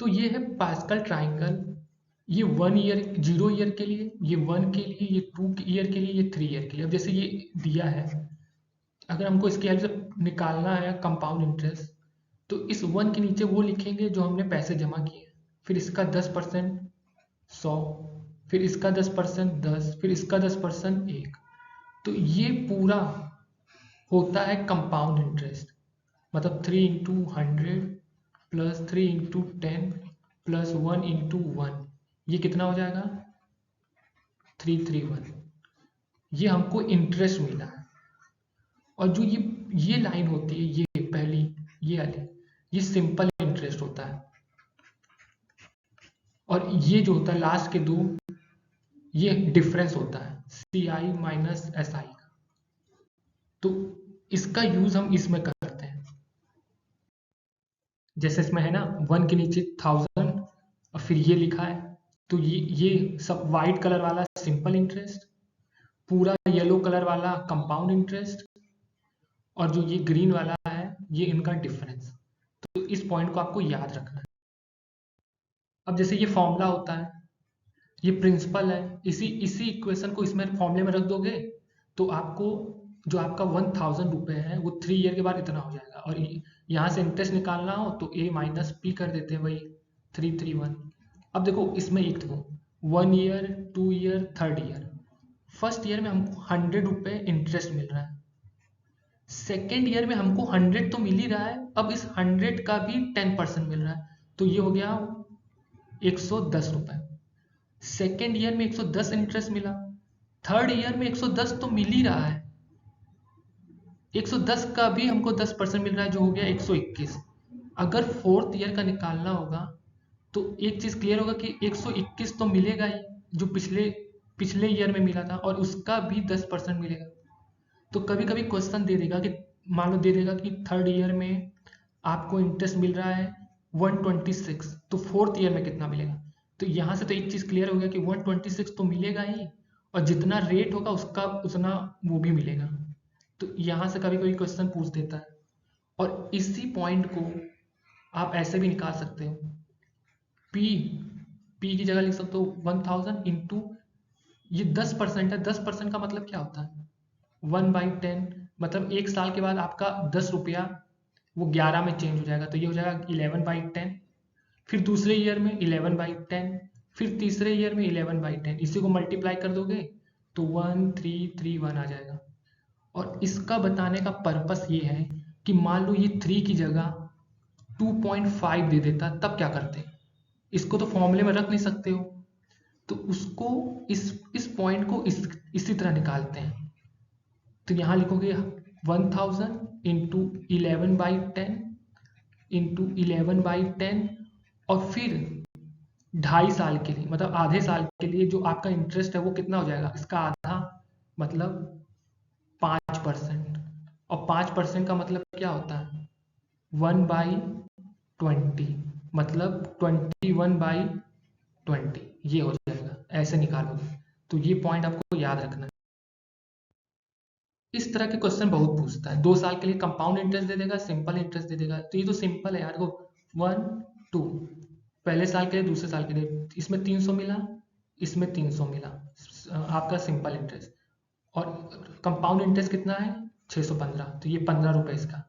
तो ये है पास्कल ट्राइंगल। ये 1 ईयर 0 ईयर के लिए, ये 1 के लिए, ये 2 ईयर के लिए, ये 3 ईयर के लिए। अब जैसे ये दिया है, अगर हमको इसकी हेल्प से निकालना है कंपाउंड इंटरेस्ट, तो इस 1 के नीचे वो लिखेंगे जो हमने पैसे जमा किए, फिर इसका 10% 100, फिर इसका 10% 10, फिर इसका 10% 1। तो ये पूरा होता है कंपाउंड इंटरेस्ट, मतलब 3 into 100 plus 3 into 10 plus 1 into 1, ये कितना हो जाएगा 331। ये हमको इंटरेस्ट मिला है। और जो ये लाइन होती है, ये पहली, ये वाली, ये सिंपल इंटरेस्ट होता है। और ये जो होता है लास्ट के दो, ये डिफरेंस होता है सी आई माइनस एस आई का। तो इसका यूज हम इसमें करते हैं। जैसे इसमें है ना 1 के नीचे 1000 और फिर ये लिखा है, तो ये सब वाइट कलर वाला सिंपल इंटरेस्ट, पूरा येलो कलर वाला कंपाउंड इंटरेस्ट, और जो ये ग्रीन वाला है ये इनका डिफरेंस। तो इस पॉइंट को आपको याद रखना है। अब जैसे ये फॉर्मूला होता है, ये प्रिंसिपल है, इसी इसी इक्वेशन को इसमें फॉर्मूले में रख दोगे तो आपको जो आपका 1000 रुपये है वो 3 ईयर के बाद इतना हो जाएगा। और यहाँ से इंटरेस्ट निकालना हो तो a माइनस पी कर देते हैं, वही 331। अब देखो इसमें एक देखो 1 year 2 year 3rd year. First year में हमको 100 रुपये इंटरेस्ट मिल रहा है, सेकेंड ईयर में हमको 100 तो मिल ही रहा है, अब इस 100 का भी 10% मिल रहा है, तो ये हो गया 110 रुपये। सेकेंड ईयर में 110 इंटरेस्ट मिला, थर्ड ईयर में 110 तो मिल ही रहा है, 110 का भी हमको 10% मिल रहा है, जो हो गया 121। अगर फोर्थ ईयर का निकालना होगा तो एक चीज क्लियर होगा कि 121 तो मिलेगा ही, जो पिछले पिछले ईयर में मिला था, और उसका भी 10% मिलेगा। तो कभी कभी क्वेश्चन दे देगा कि मान लो दे देगा कि थर्ड ईयर में आपको इंटरेस्ट मिल रहा है 126, तो फोर्थ ईयर में कितना मिलेगा। तो यहाँ से तो एक चीज़ क्लियर हो गया कि 126 तो मिलेगा ही, और जितना रेट होगा उसका उतना वो भी मिलेगा। तो यहाँ से कभी कभी क्वेश्चन पूछ देता है। और इसी पॉइंट को आप ऐसे भी निकाल सकते हो, पी पी की जगह लिख सकते हो 1000 इंटू, ये 10% है, 10% का मतलब क्या होता है 1/10, मतलब एक साल के बाद आपका 10 रुपया वो 11 में चेंज हो जाएगा, तो ये हो जाएगा 11/10। फिर दूसरे ईयर में 11/10, फिर तीसरे ईयर में 11/10, इसी को मल्टीप्लाई कर दोगे तो 1331 आ जाएगा। और इसका बताने का पर्पस ये है कि मान लो ये 3 की जगह 2.5 दे देता, तब क्या करते, इसको तो फॉर्मूले में रख नहीं सकते हो, तो उसको इस पॉइंट को इसी तरह निकालते हैं। तो यहाँ लिखोगे 1000 इंटू 11/10 इंटू 11/10, और फिर 2.5 साल के लिए, मतलब आधे साल के लिए जो आपका इंटरेस्ट है वो कितना हो जाएगा, इसका आधा, मतलब 5%। और 5% का मतलब क्या होता है 1/20, मतलब 21/20, ये हो जाएगा, ऐसे निकालोगे। तो ये पॉइंट आपको याद रखना है। इस तरह के क्वेश्चन बहुत पूछता है। 2 साल के लिए कंपाउंड इंटरेस्ट दे देगा, सिंपल इंटरेस्ट दे देगा, तो ये तो सिंपल है यार। को 1 2 पहले साल के लिए, दूसरे साल के लिए, इसमें 300 मिला, इसमें 300 मिला, आपका सिंपल इंटरेस्ट। और कंपाउंड इंटरेस्ट कितना है 615, तो ये 15 रुपये इसका।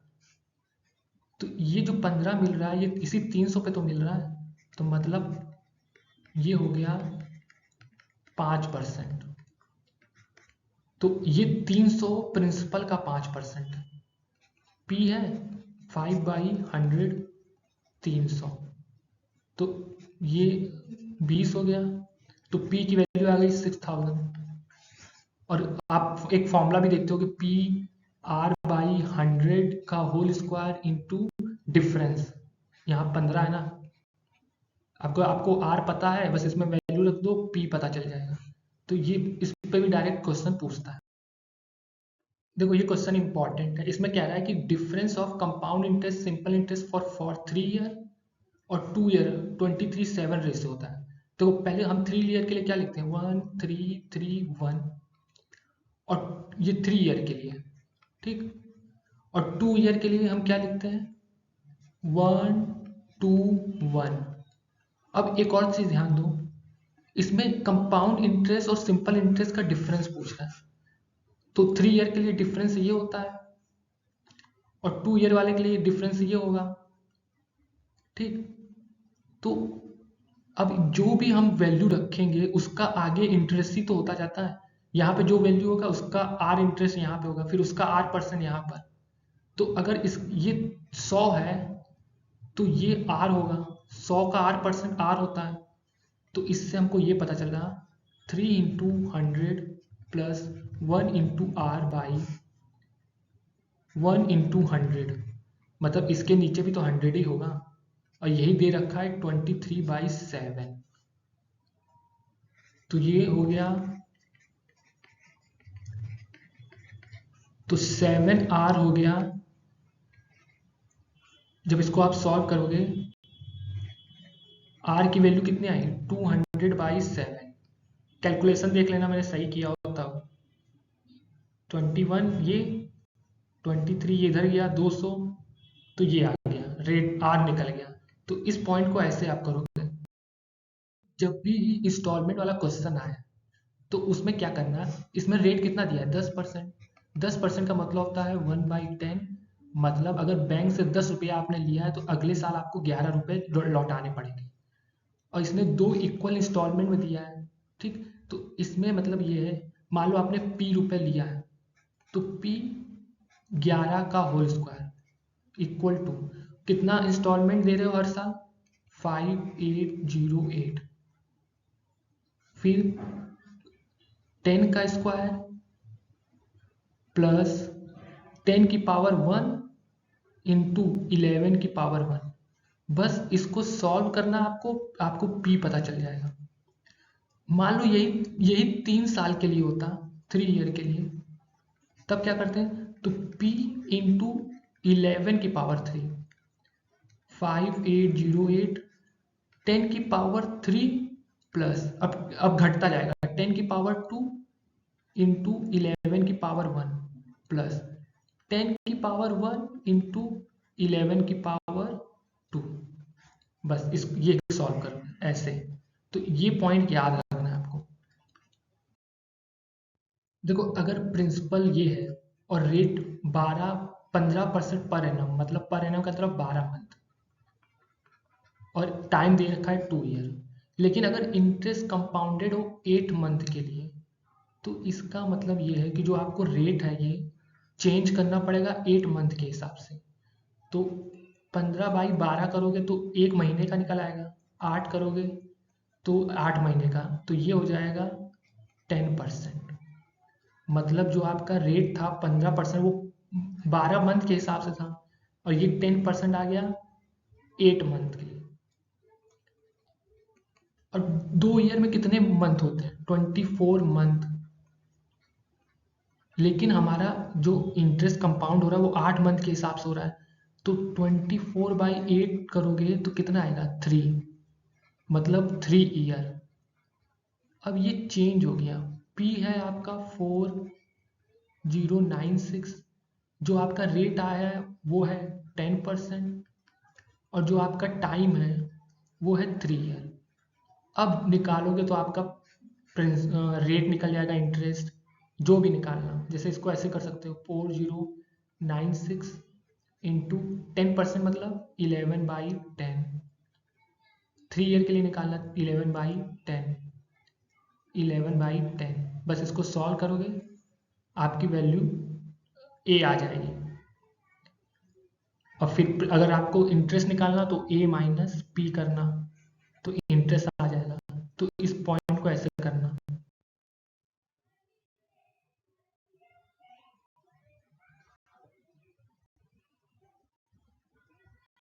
तो ये जो 15 मिल रहा है ये इसी 300 पे तो मिल रहा है, तो मतलब ये हो गया 5%। तो ये 300 प्रिंसिपल का 5%, पी है 5/100 300, तो ये 20 हो गया। तो पी की वैल्यू आ गई 6000। और आप एक फॉर्मूला भी देखते हो कि पी R/100 का होल स्क्वायर इंटू डिफरेंस, यहाँ 15 है ना, आपको आपको R पता है, बस इसमें वैल्यू रख दो, P पता चल जाएगा। तो ये इस पे भी डायरेक्ट क्वेश्चन पूछता है। देखो ये क्वेश्चन इंपॉर्टेंट है, इसमें कह रहा है कि difference of compound interest simple interest for 3 year और 2 ईयर 23:7 रेशियो होता है। तो पहले हम 3 ईयर के लिए क्या लिखते हैं 1331, और ये 3 ईयर के लिए, ठीक। और 2 ईयर के लिए हम क्या लिखते हैं 121, अब एक और चीज ध्यान दो, इसमें कंपाउंड इंटरेस्ट और सिंपल इंटरेस्ट का डिफरेंस पूछ रहा है। तो 3 ईयर के लिए डिफरेंस ये होता है और 2 ईयर वाले के लिए डिफरेंस ये होगा। ठीक, तो अब जो भी हम वैल्यू रखेंगे उसका आगे इंटरेस्ट ही तो होता जाता है। यहाँ पे जो वैल्यू होगा उसका आर इंटरेस्ट यहाँ पे होगा, फिर उसका R% यहाँ पर। तो अगर इस ये 100 है तो ये R होगा, 100 का R% R होता है। तो इससे हमको ये पता चल रहा 3 into 100 plus 1 into r by 1 into 100, मतलब इसके नीचे भी तो 100 ही होगा, और यही दे रखा है 23/7। तो ये हो गया, तो 7R हो गया। जब इसको आप सॉल्व करोगे R की वैल्यू कितनी आई 200/7। कैलकुलेशन देख लेना मैंने सही किया हो तब। 21 ये 23 ये इधर गया 200, तो ये आ गया रेट R निकल गया। तो इस पॉइंट को ऐसे आप करोगे, जब भी इंस्टॉलमेंट वाला क्वेश्चन आए तो उसमें क्या करना है, इसमें रेट कितना दिया है 10%। 10% का मतलब होता है 1/10, मतलब अगर बैंक से 10 रुपया आपने लिया है तो अगले साल आपको 11 रुपये लौटाने पड़ेंगे, और इसने 2 इक्वल इंस्टॉलमेंट में दिया है। ठीक, तो इसमें मतलब ये है, मान लो आपने P रुपये लिया है तो P 11 का होल स्क्वायर इक्वल टू कितना इंस्टॉलमेंट दे रहे हो हर साल 5808, फिर 10 का स्क्वायर प्लस 10 की पावर 1 इंटू 11 की पावर 1। बस इसको सॉल्व करना, आपको P पता चल जाएगा। मान लो यही यही 3 साल के लिए होता, 3 ईयर के लिए, तब क्या करते हैं, तो P इंटू 11 की पावर 3, 5808, 10 की पावर 3 प्लस अब घटता जाएगा 10 की पावर 2 इंटू 11 की पावर 1 प्लस 10 की पावर 1 इंटू 11 की पावर 2। बस ये सॉल्व करो ऐसे। तो ये पॉइंट याद रखना है आपको। देखो अगर प्रिंसिपल ये है और रेट 15% पर एनम, मतलब पर एनम का मतलब 12 मंथ, और टाइम दे रखा है 2 ईयर, लेकिन अगर इंटरेस्ट कंपाउंडेड हो 8 मंथ के लिए, तो इसका मतलब ये है कि जो आपको रेट है ये चेंज करना पड़ेगा 8 मंथ के हिसाब से। तो 15/12 करोगे तो 1 महीने का निकल आएगा, 8 करोगे तो 8 महीने का, तो ये हो जाएगा 10%। मतलब जो आपका रेट था 15%, वो 12 मंथ के हिसाब से था, और ये 10% आ गया 8 मंथ के लिए। और 2 ईयर में कितने मंथ होते हैं 24 मंथ, लेकिन हमारा जो इंटरेस्ट कंपाउंड हो रहा है वो 8 मंथ के हिसाब से हो रहा है। तो 24/8 करोगे तो कितना आएगा 3, मतलब 3 ईयर। अब ये चेंज हो गया, P है आपका 4096, जो आपका रेट आया है वो है 10%, और जो आपका टाइम है वो है 3 ईयर। अब निकालोगे तो आपका रेट निकल जाएगा, इंटरेस्ट जो भी निकालना, जैसे इसको ऐसे कर सकते हो 4096 इंटू 10%, मतलब 11/10। 3 ईयर के लिए निकालना 11/10, 11/10। बस इसको सॉल्व करोगे आपकी वैल्यू A आ जाएगी। और फिर अगर आपको इंटरेस्ट निकालना तो A माइनस P करना, तो इंटरेस्ट आ जाएगा। तो इस पॉइंट को ऐसे करना।